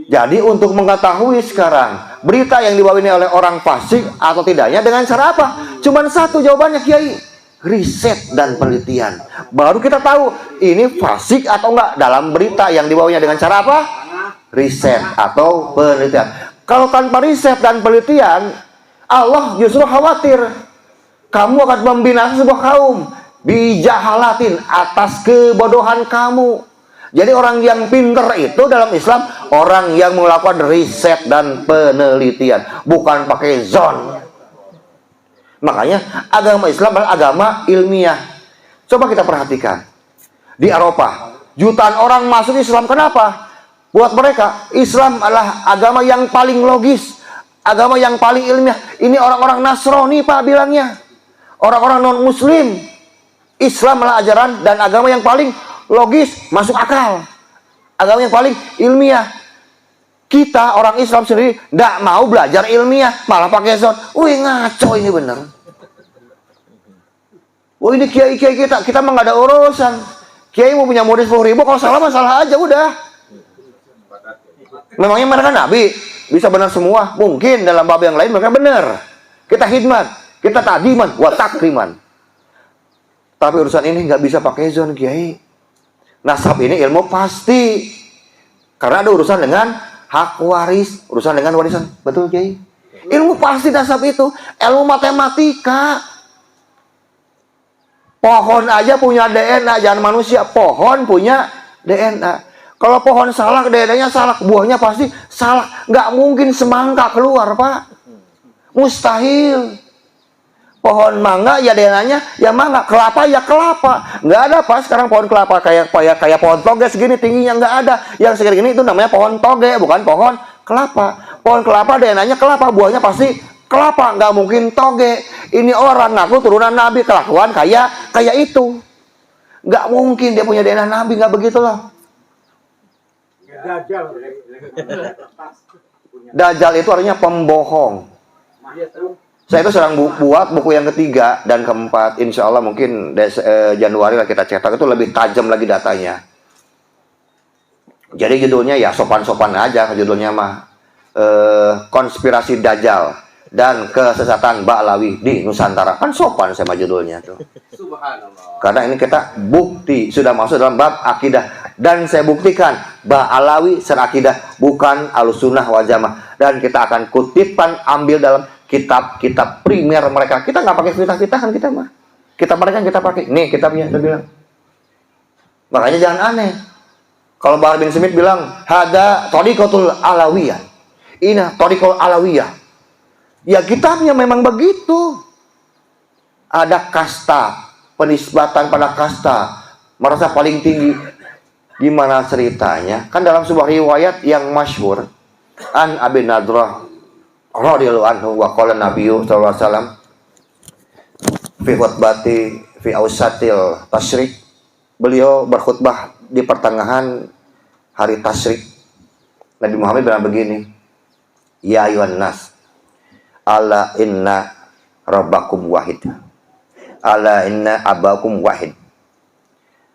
Jadi untuk mengetahui sekarang berita yang dibawain oleh orang fasik atau tidaknya dengan cara apa? Cuman satu jawabannya, Kiai. Riset dan penelitian. Baru kita tahu ini fasik atau enggak dalam berita yang dibawanya dengan cara apa? Riset atau penelitian. Kalau tanpa riset dan penelitian, Allah justru khawatir kamu akan membinasakan sebuah kaum bijahalatin atas kebodohan kamu. Jadi orang yang pinter itu dalam Islam orang yang melakukan riset dan penelitian, bukan pakai zon. Makanya agama Islam adalah agama ilmiah. Coba kita perhatikan di Eropa, jutaan orang masuk Islam. Kenapa? Buat mereka Islam adalah agama yang paling logis, agama yang paling ilmiah. Ini orang-orang Nasrani Pak bilangnya, orang-orang non Muslim. Islam adalah ajaran dan agama yang paling logis, masuk akal, agama yang paling ilmiah. Kita orang Islam sendiri tidak mau belajar ilmiah, malah pakai zon. Wih, ngaco ini bener. Oh, ini kiai-kiai kita mah nggak ada urusan. Kiai mau punya modal 10.000, kalau salah masalah aja udah. Memangnya mereka nabi bisa benar semua? Mungkin dalam bab yang lain mereka benar. Kita khidmat, kita tadiman, wa takriman. Tapi urusan ini nggak bisa pakai zon, Kiai. Nasab ini ilmu pasti, karena ada urusan dengan hak waris, urusan dengan warisan. Betul, Kiai? Ilmu pasti nasab itu, ilmu matematika. Pohon aja punya DNA, jangan manusia. Pohon punya DNA. Kalau pohon salah, DNA-nya salah, buahnya pasti salah. Nggak mungkin semangka keluar, Pak. Mustahil. Pohon mangga ya DNA-nya ya mangga, kelapa ya kelapa. Nggak ada Pak sekarang pohon kelapa kayak pohon toge segini tingginya, nggak ada. Yang segini itu namanya pohon toge, bukan pohon kelapa. Pohon kelapa DNA-nya kelapa, buahnya pasti kelapa, nggak mungkin toge. Ini orang ngaku turunan Nabi, kelakuan kayak itu. Nggak mungkin dia punya DNA Nabi, nggak begitulah. Dajjal. Dajjal itu artinya pembohong. Saya itu sedang buat buku yang ketiga dan keempat. Insya Allah mungkin Januari lah kita cetak, itu lebih tajam lagi datanya. Jadi judulnya ya sopan-sopan aja, judulnya mah konspirasi Dajjal dan kesesatan Ba'lawi di Nusantara. Kan sopan sama judulnya tuh. Subhanallah. Karena ini kita bukti sudah masuk dalam bab akidah, dan saya buktikan Ba'lawi serakidah, bukan Ahlussunnah wal Jamaah. Dan kita akan kutipkan, ambil dalam kitab-kitab primer mereka. Kita nggak pakai fitnah-fitnahan kita mah. Kitab mereka yang kita pakai. Nih kitabnya, saya bilang. Makanya jangan aneh. Kalau Bahar bin Smith bilang, hada thariqatul alawiyah. Ini thariqatul alawiyah. Ya kitabnya memang begitu. Ada kasta, penisbatan pada kasta, merasa paling tinggi. Gimana ceritanya? Kan dalam sebuah riwayat yang masyhur, an Abi Nadrah radhiyallahu anhu wa qala Nabiyyu sallallahu alaihi wasallam fi khutbati fi ausatil tasyrik. Beliau berkhutbah di pertengahan hari tasyrik. Nabi Muhammad bilang begini, ya ayuhan nas, ala inna rabbakum wahid, ala inna abakum wahid.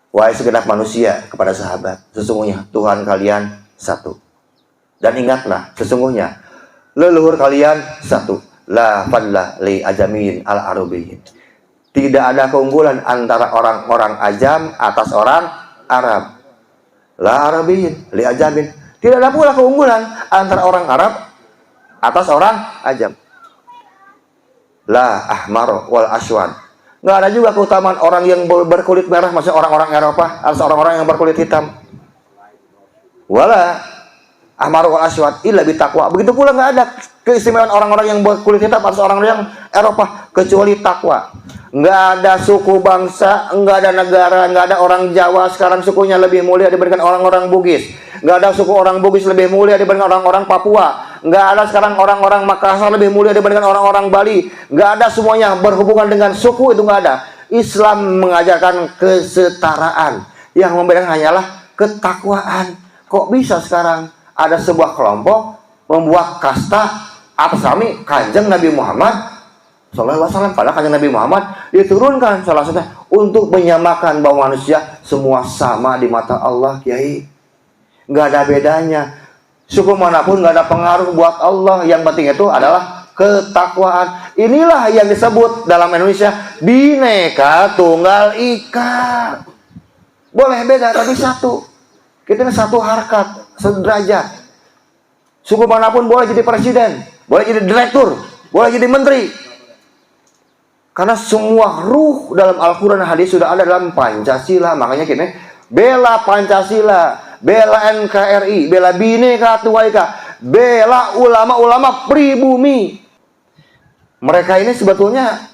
Wahai segenap manusia, kepada sahabat, sesungguhnya Tuhan kalian satu. Dan ingatlah, sesungguhnya leluhur kalian satu. La fadla li ajamin al arabiyyin. Tidak ada keunggulan antara orang-orang ajam atas orang Arab. La arabiyyin li ajamin. Tidak ada pula keunggulan antara orang Arab atas orang ajam. La ahmar wal aswad. Nggak ada juga keutamaan orang yang berkulit merah, maksudnya orang-orang Eropa atas orang-orang yang berkulit hitam. Wala ahmar wal aswad illa bitaqwa. Begitu pula nggak ada keistimewaan orang-orang yang berkulit hitam atas orang-orang yang Eropa kecuali takwa. Nggak ada suku bangsa, nggak ada negara, nggak ada orang Jawa sekarang sukunya lebih mulia dibandingkan orang-orang Bugis. Nggak ada suku orang Bugis lebih mulia dibandingkan orang-orang Papua. Nggak ada sekarang orang-orang Makassar lebih mulia dibandingkan orang-orang Bali. Nggak ada, semuanya berhubungan dengan suku, itu nggak ada. Islam mengajarkan kesetaraan. Yang membedakan hanyalah ketakwaan. Kok bisa sekarang ada sebuah kelompok membuat kasta atas Kanjeng Nabi Muhammad Sallallahu Alaihi Wasallam? Padahal Kanjeng Nabi Muhammad diturunkan salah satunya untuk menyamakan bahwa manusia semua sama di mata Allah, Kiai. Nggak ada bedanya. Suku manapun nggak ada pengaruh buat Allah. Yang penting itu adalah ketakwaan. Inilah yang disebut dalam Indonesia Bhinneka Tunggal Ika. Boleh beda tapi satu. Kita ini satu harkat, sederajat. Suku manapun boleh jadi presiden, boleh jadi direktur, boleh jadi menteri. Karena semua ruh dalam Al-Quran dan hadis sudah ada dalam Pancasila. Makanya kita bela Pancasila, bela NKRI, bela Bhinneka Tunggal Ika, bela ulama-ulama pribumi. Mereka ini sebetulnya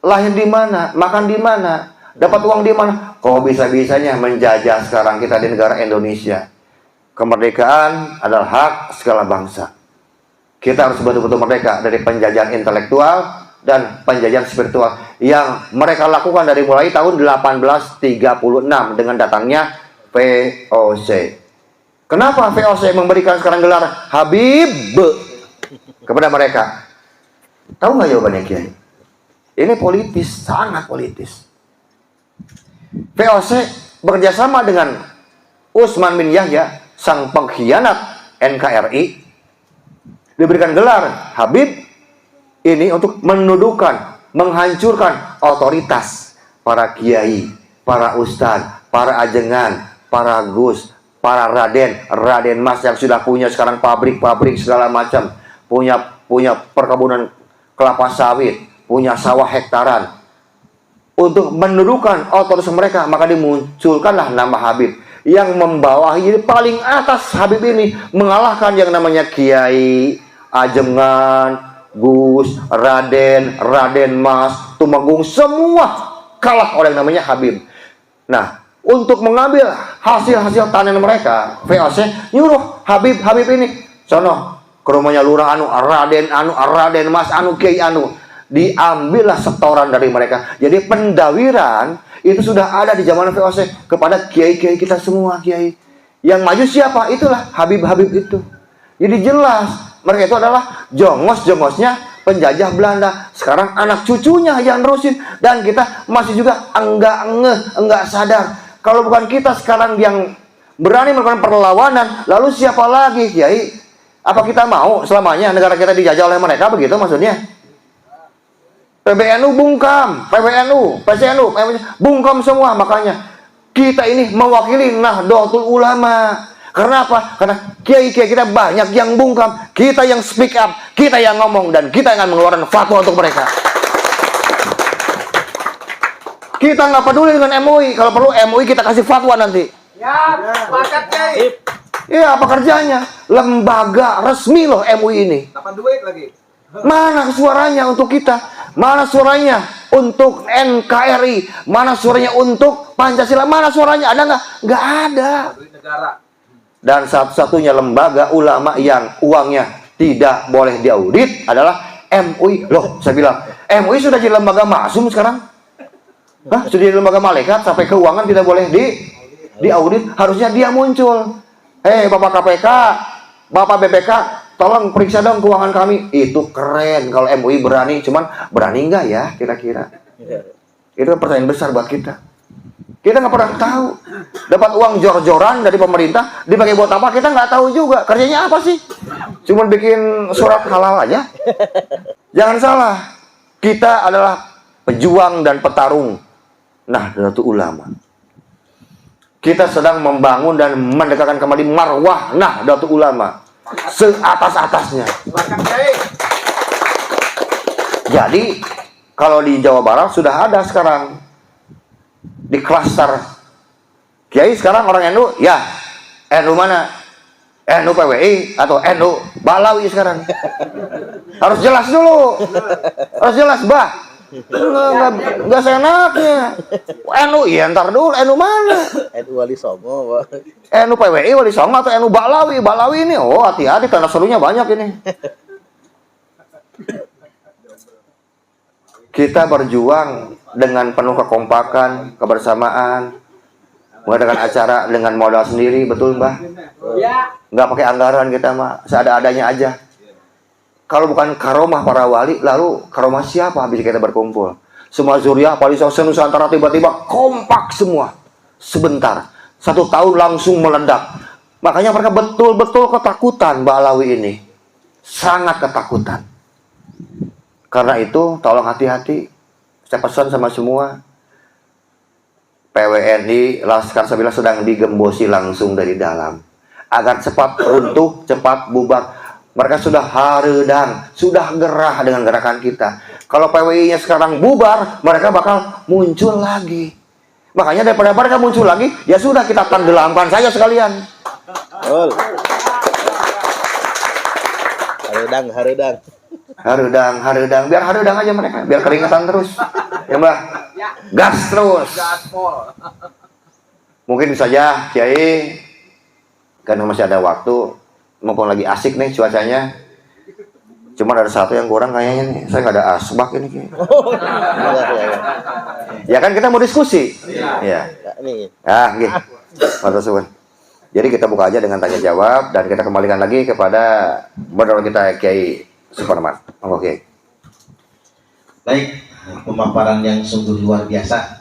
lahir di mana, makan di mana, dapat uang di mana. Kok bisa-bisanya menjajah sekarang kita di negara Indonesia? Kemerdekaan adalah hak segala bangsa. Kita harus betul-betul merdeka dari penjajahan intelektual dan penjajahan spiritual yang mereka lakukan dari mulai tahun 1836 dengan datangnya VOC. Kenapa VOC memberikan sekarang gelar Habib kepada mereka? Tahu nggak jawabannya, Kiai? Ini politis, sangat politis. VOC bekerjasama dengan Utsman bin Yahya, sang pengkhianat NKRI, diberikan gelar Habib ini untuk menuduhkan, menghancurkan otoritas para kiai, para ustadz, para ajengan, para gus, para raden mas yang sudah punya sekarang pabrik-pabrik segala macam, punya perkebunan kelapa sawit, punya sawah hektaran. Untuk menuduhkan otoritas mereka, maka dimunculkanlah nama Habib yang membawahi, jadi paling atas Habib ini mengalahkan yang namanya kiai, ajengan, gus, raden mas, tumenggung, semua kalah oleh yang namanya Habib. Nah, untuk mengambil hasil-hasil tanen mereka, VOC nyuruh Habib ini, sono ke rumahnya lurah raden mas kiai diambillah setoran dari mereka. Jadi pendawiran itu sudah ada di zaman VOC kepada kiai-kiai kita semua, kiai. Yang maju siapa? Itulah Habib itu. Jadi jelas mereka itu adalah jongos-jongosnya penjajah Belanda. Sekarang anak cucunya yang nerusin, dan kita masih juga enggak sadar. Kalau bukan kita sekarang yang berani melakukan perlawanan, lalu siapa lagi, Kiai? Apa kita mau selamanya negara kita dijajah oleh mereka, begitu maksudnya? PBNU bungkam, PBNU, PCNU bungkam semua. Makanya kita ini mewakili Nahdlatul Ulama. Karena apa? Karena kiai-kiai kita banyak yang bungkam, kita yang speak up, kita yang ngomong, dan kita akan mengeluarkan fatwa untuk mereka. Kita nggak peduli dengan MUI, kalau perlu MUI kita kasih fatwa nanti. Ya, sepakat, Kiai. Iya, apa kerjanya? Lembaga resmi loh MUI ini. Dapat duit lagi. Mana suaranya untuk kita? Mana suaranya untuk NKRI? Mana suaranya untuk Pancasila? Mana suaranya? Ada nggak? Nggak ada. Duit negara. Dan satu-satunya lembaga ulama yang uangnya tidak boleh diaudit adalah MUI. Loh, saya bilang, MUI sudah jadi lembaga maksum sekarang? Hah? Sudah jadi lembaga malaikat, sampai keuangan tidak boleh diaudit. Harusnya dia muncul. Hei, Bapak KPK, Bapak BPK, tolong periksa dong keuangan kami. Itu keren kalau MUI berani. Cuman berani nggak ya kira-kira? Itu pertanyaan besar buat kita. Kita nggak pernah tahu. Dapat uang jor-joran dari pemerintah, dipakai buat apa? Kita nggak tahu juga. Kerjanya apa sih? Cuma bikin surat halal aja. Jangan salah. Kita adalah pejuang dan petarung Nahdlatul Ulama. Kita sedang membangun dan mendekatkan kembali marwah Nahdlatul Ulama seatas-atasnya. Jadi kalau di Jawa Barat sudah ada sekarang di klaster kiai. Sekarang orang NU, ya NU mana? NU PWI atau NU Balawi sekarang. Harus jelas dulu. Harus jelas, Bah. Enggak seenaknya. NU, iya ntar dulu, NU mana? NU Wali Songo, Pak. NU PWI Wali Songo atau NU Balawi? Balawi ini, oh hati-hati, tanda serunya banyak ini. Kita berjuang dengan penuh kekompakan, kebersamaan, mengadakan acara dengan modal sendiri, betul Mbah? Nggak pakai anggaran kita mah, seada-adanya aja. Kalau bukan karomah para wali, lalu karomah siapa bisa kita berkumpul? semua Zuriah, Palisosen, Nusantara tiba-tiba kompak semua. Sebentar, 1 tahun langsung meledak. Makanya mereka betul-betul ketakutan, Mbak Alawi ini. Sangat ketakutan. Karena itu, tolong hati-hati. Saya pesan sama semua. PWNI, Laskar Sabila sedang digembosi langsung dari dalam. Agar cepat runtuh, cepat bubar. Mereka sudah haredang, sudah gerah dengan gerakan kita. Kalau PWI-nya sekarang bubar, mereka bakal muncul lagi. Makanya daripada mereka muncul lagi, ya sudah kita tenggelamkan saja sekalian. Betul. Haredang. Haredang. Biar haredang aja mereka, biar keringetan terus. Ya Mbak, gas terus. Gaspol. Mungkin saja Kiai, karena masih ada waktu, mumpung lagi asik nih cuacanya. Cuma ada satu yang kurang kayaknya nih, saya nggak ada asbak ini. Ya kan kita mau diskusi. Ya. Nih. Ah, nggih. Matur suwun. Jadi kita buka aja dengan tanya jawab dan kita kembalikan lagi kepada moderator kita Kiai Suparman. Oke. Baik, pemaparan yang sungguh luar biasa